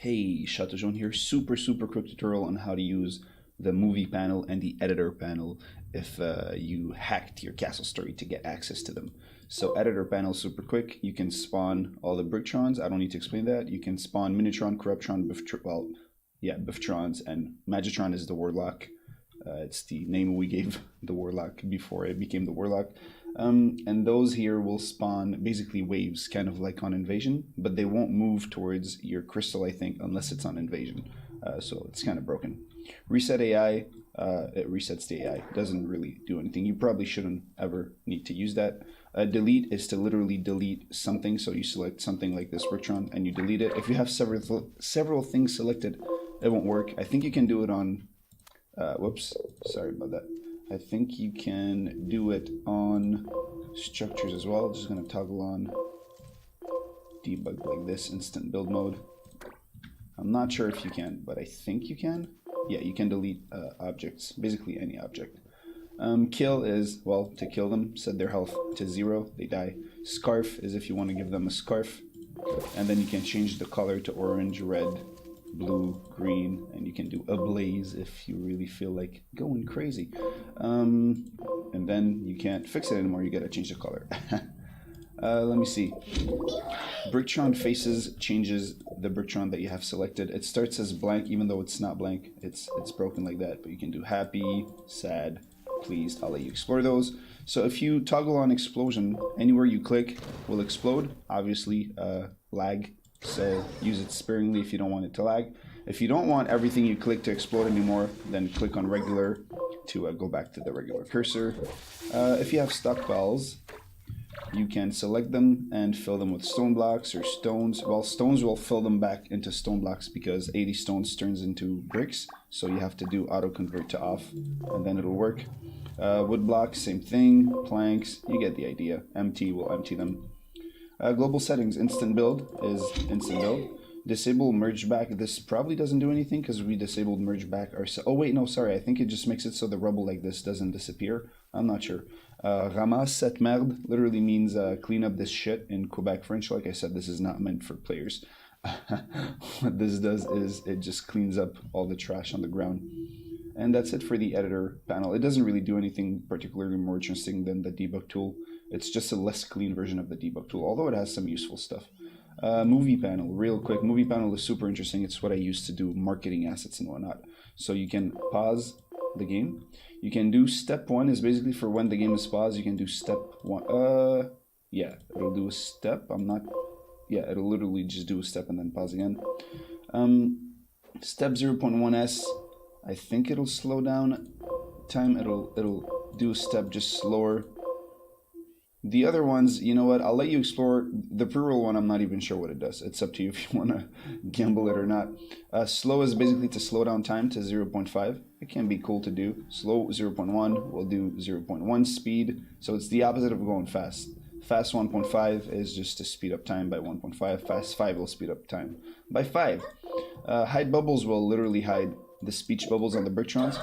Hey, Shatojon here. Super quick tutorial on how to use the movie panel and the editor panel if you hacked your castle story to get access to them. So editor panel, super quick. You can spawn all the Bricktrons. I don't need to explain that. You can spawn Minitron, Corruptron, Bifftrons, and Magitron is the Warlock. It's the name we gave the Warlock before it became the Warlock. And those here will spawn basically waves, kind of like on Invasion, but they won't move towards your crystal, I think, unless it's on Invasion. So it's kind of broken. Reset AI, it resets the AI. Doesn't really do anything. You probably shouldn't ever need to use that. Delete is to literally delete something. So you select something like this Bricktron and you delete it. If you have several things selected, it won't work. I think you can do it on whoops, sorry about that. I think you can do it on structures as well. Just gonna toggle on debug like this, instant build mode. I'm not sure if you can, but I think you can. Yeah, you can delete objects, basically any object. Kill is, well, to kill them, set their health to 0, they die. Scarf is if you want to give them a scarf, and then you can change the color to orange, red, blue, green, and you can do a blaze if you really feel like going crazy. And then you can't fix it anymore, you gotta change the color. Let me see. Bricktron faces changes the Bricktron that you have selected. It starts as blank even though it's not blank. It's broken like that, but you can do happy, sad, pleased. I'll let you explore those. So if you toggle on explosion, anywhere you click will explode. Obviously, lag. So use it sparingly if you don't want it to lag. If you don't want everything you click to explode anymore, then click on regular to go back to the regular cursor. If you have stockpiles, you can select them and fill them with stone blocks or stones. Well, stones will fill them back into stone blocks because 80 stones turns into bricks. So you have to do auto convert to off and then it'll work. Wood blocks, same thing. Planks, you get the idea. Empty will empty them. Global settings, instant build is instant build. Disable merge back. This probably doesn't do anything because we disabled merge back ourselves. Oh wait, no, sorry. I think it just makes it so the rubble like this doesn't disappear. I'm not sure. Ramasse cette merde literally means clean up this shit in Quebec French. Like I said, this is not meant for players. What this does is it just cleans up all the trash on the ground. And that's it for the editor panel. It doesn't really do anything particularly more interesting than the debug tool. It's just a less clean version of the debug tool, although it has some useful stuff. Movie panel, real quick. Movie panel is super interesting. It's what I use to do marketing assets and whatnot. So you can pause the game. You can do step 1 is basically for when the game is paused. You can do step 1. Yeah, it'll do a step. Yeah, it'll literally just do a step and then pause again. Step 0.1s. I think it'll slow down time. It'll do a step just slower. The other ones, you know what, I'll let you explore. The pre-roll one, I'm not even sure what it does. It's up to you if you want to gamble it or not. Slow is basically to slow down time to 0.5. It can be cool to do. Slow 0.1, we'll do 0.1 speed. So it's the opposite of going fast. Fast 1.5 is just to speed up time by 1.5. Fast 5 will speed up time by 5. Hide bubbles will literally hide the speech bubbles on the Bricktrons.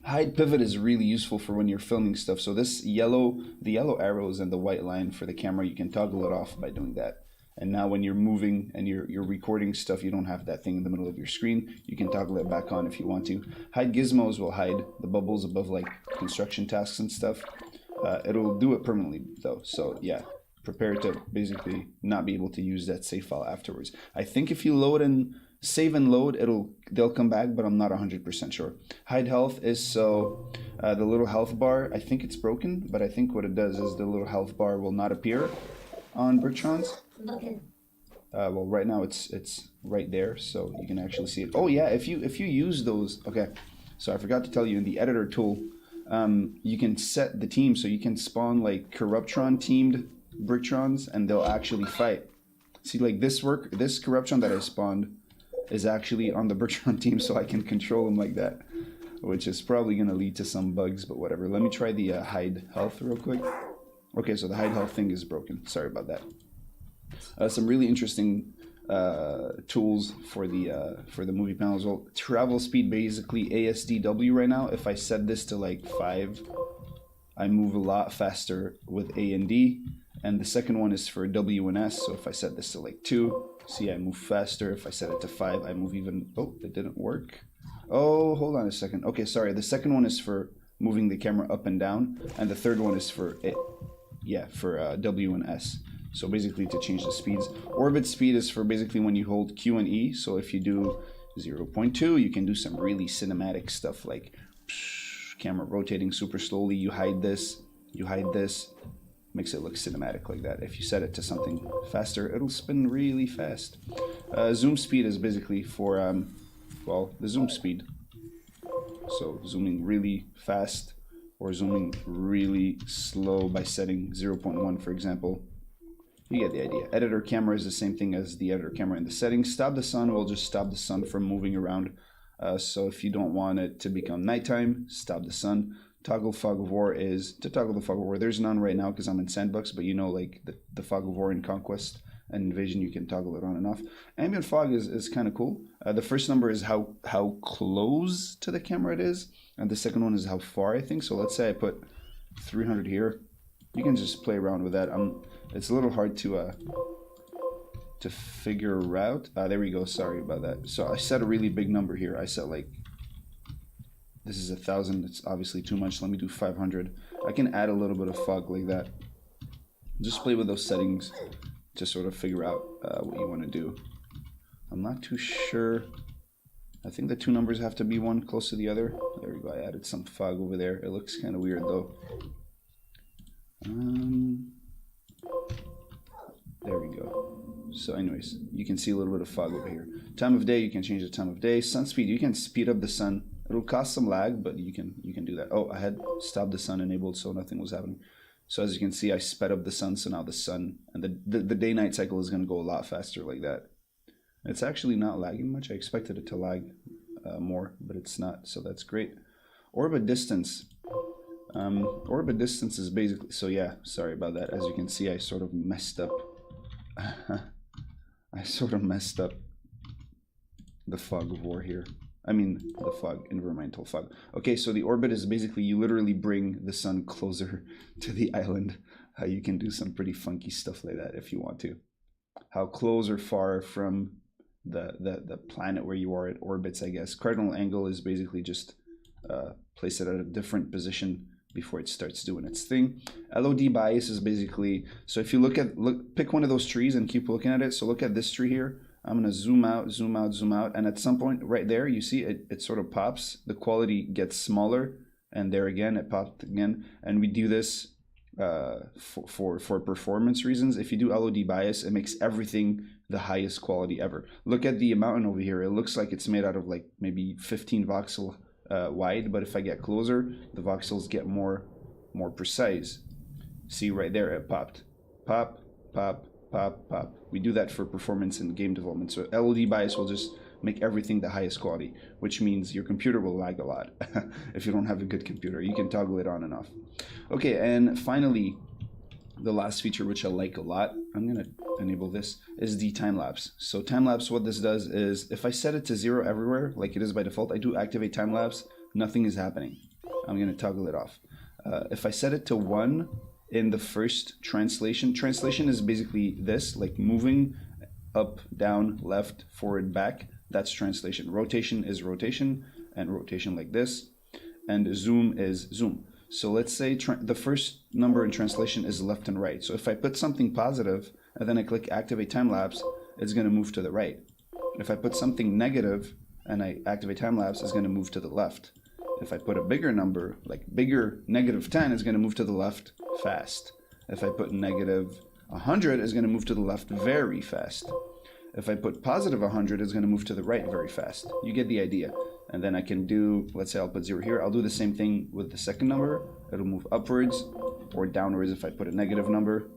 Hide pivot is really useful for when you're filming stuff. So this the yellow arrows and the white line for the camera, you can toggle it off by doing that. And now when you're moving and you're recording stuff, you don't have that thing in the middle of your screen. You can toggle it back on if you want to. Hide gizmos will hide the bubbles above like construction tasks and stuff. It'll do it permanently though. So yeah, prepare to basically not be able to use that save file afterwards. I think if you load and save and load, they'll come back, but I'm not 100% sure. Hide health is so the little health bar, I think it's broken, but I think what it does is the little health bar will not appear on Bricktrons. Well, right now it's right there, so you can actually see it. Oh yeah, if you use those, okay. So I forgot to tell you in the editor tool, you can set the team, so you can spawn like Corruptron teamed Bricktrons, and they'll actually fight. See, like this Corruptron that I spawned is actually on the Bricktron team, so I can control them like that, which is probably going to lead to some bugs, but whatever. Let me try the hide health real quick. Okay, so the hide health thing is broken. Sorry about that. Some really interesting tools for the movie panel as well. Travel speed, basically ASDW right now. If I set this to like 5, I move a lot faster with A and D. And the second one is for W and S. So if I set this to like 2, See, I move faster. If I set it to 5, I move even... Oh, that didn't work. Oh, hold on a second. Okay, sorry. The second one is for moving the camera up and down, and the third one is for it. Yeah, for W and S. So basically to change the speeds. Orbit speed is for basically when you hold Q and E. So if you do 0.2, you can do some really cinematic stuff like camera rotating super slowly. You hide this, makes it look cinematic like that. If you set it to something faster, it'll spin really fast. Zoom speed is basically for, well, the zoom speed. So zooming really fast or zooming really slow by setting 0.1, for example. You get the idea. Editor camera is the same thing as the editor camera in the settings. Stop the sun will just stop the sun from moving around. So if you don't want it to become nighttime, stop the sun. Toggle fog of war is to toggle the fog of war. There's none right now because I'm in Sandbox, but you know, like the fog of war in Conquest and Invasion, you can toggle it on and off. Ambient fog is kind of cool. The first number is how close to the camera it is, and the second one is how far, I think. So let's say I put 300 here. You can just play around with that. It's a little hard to figure out. There we go. Sorry about that. So I set a really big number here. I set like, this is 1,000. It's obviously too much. Let me do 500. I can add a little bit of fog like that. Just play with those settings to sort of figure out what you want to do. I'm not too sure. I think the two numbers have to be one close to the other. There we go. I added some fog over there. It looks kind of weird though. There we go. So anyways, you can see a little bit of fog over here. Time of day, you can change the time of day. Sun speed, you can speed up the sun. It'll cause some lag, but you can do that. Oh, I had stopped the sun enabled, so nothing was happening. So as you can see, I sped up the sun, so now the sun and the day-night cycle is going to go a lot faster like that. It's actually not lagging much. I expected it to lag more, but it's not, so that's great. Orbit distance. Orbit distance is basically, so yeah, sorry about that. As you can see, I sort of messed up. I sort of messed up the fog of war here. I mean, the fog, environmental fog. Okay, so the orbit is basically you literally bring the sun closer to the island. You can do some pretty funky stuff like that if you want to. How close or far from the planet where you are, it orbits, I guess. Cardinal angle is basically just place it at a different position before it starts doing its thing. LOD bias is basically, so if you pick one of those trees and keep looking at it. So look at this tree here. I'm gonna zoom out, zoom out, zoom out, and at some point right there, you see it sort of pops. The quality gets smaller, and there again, it popped again. And we do this for performance reasons. If you do LOD bias, it makes everything the highest quality ever. Look at the mountain over here. It looks like it's made out of like maybe 15 voxel wide, but if I get closer, the voxels get more precise. See right there, it popped. Pop, pop, pop, pop. We do that for performance and game development. So LOD bias will just make everything the highest quality, which means your computer will lag a lot. If you don't have a good computer, you can toggle it on and off. Okay, and finally, the last feature which I like a lot, I'm gonna enable this, is the time lapse. So time lapse, what this does is if I set it to 0 everywhere, like it is by default, I do activate time lapse, nothing is happening. I'm gonna toggle it off. If I set it to 1 in the first translation is basically this, like moving up, down, left, forward, back. That's translation. Rotation is rotation, and rotation like this. And zoom is zoom. So let's say the first number in translation is left and right. So if I put something positive and then I click activate time lapse, it's going to move to the right. If I put something negative and I activate time lapse, it's going to move to the left. If I put a bigger number, like bigger -10, is going to move to the left fast. If I put negative 100, it's going to move to the left very fast. If I put positive 100, it's going to move to the right very fast. You get the idea. And then I can do, let's say I'll put 0 here. I'll do the same thing with the second number. It'll move upwards or downwards if I put a negative number.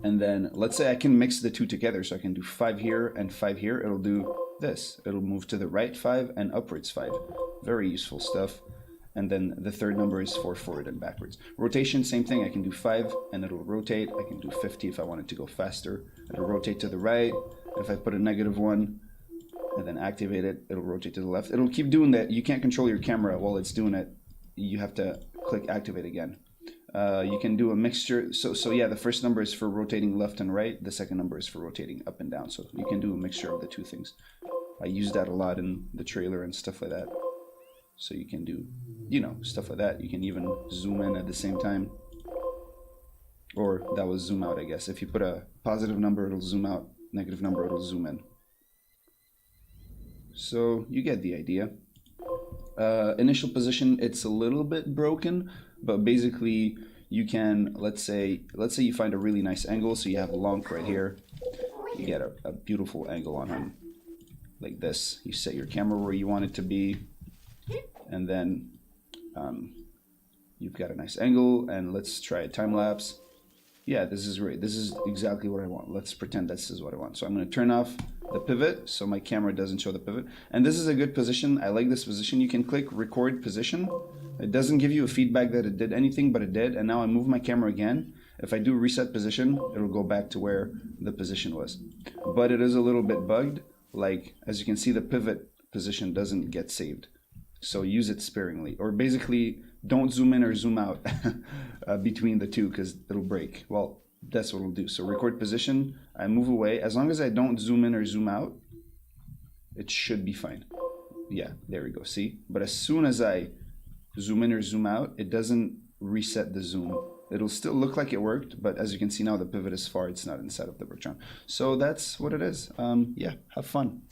And then let's say I can mix the two together. So I can do 5 here and 5 here. It'll do this. It'll move to the right 5 and upwards 5. Very useful stuff. And then the third number is for forward and backwards. Rotation, same thing. I can do 5 and it'll rotate. I can do 50 if I want it to go faster. It'll rotate to the right. If I put a -1 and then activate it, it'll rotate to the left. It'll keep doing that. You can't control your camera while it's doing it. You have to click activate again. You can do a mixture. So yeah, the first number is for rotating left and right. The second number is for rotating up and down. So you can do a mixture of the two things. I use that a lot in the trailer and stuff like that. So you can do, stuff like that. You can even zoom in at the same time. Or that was zoom out, I guess. If you put a positive number, it'll zoom out. Negative number, it'll zoom in. So you get the idea. Initial position, it's a little bit broken, but basically you can, let's say you find a really nice angle. So you have Lonk right here. You get a beautiful angle on him like this. You set your camera where you want it to be, and then you've got a nice angle. And let's try a time lapse. Yeah, this is great. This is exactly what I want. Let's pretend this is what I want. So I'm going to turn off the pivot so my camera doesn't show the pivot. And this is a good position. I like this position. You can click record position. It doesn't give you a feedback that it did anything, but it did. And now I move my camera again. If I do reset position, it'll go back to where the position was. But it is a little bit bugged. Like, as you can see, the pivot position doesn't get saved. So use it sparingly. Or basically, don't zoom in or zoom out between the two because it'll break. Well, that's what it'll do. So record position, I move away. As long as I don't zoom in or zoom out, it should be fine. Yeah, there we go, see? But as soon as I zoom in or zoom out, it doesn't reset the zoom. It'll still look like it worked, but as you can see now, the pivot is far. It's not inside of the Bertrand. So that's what it is. Yeah, have fun.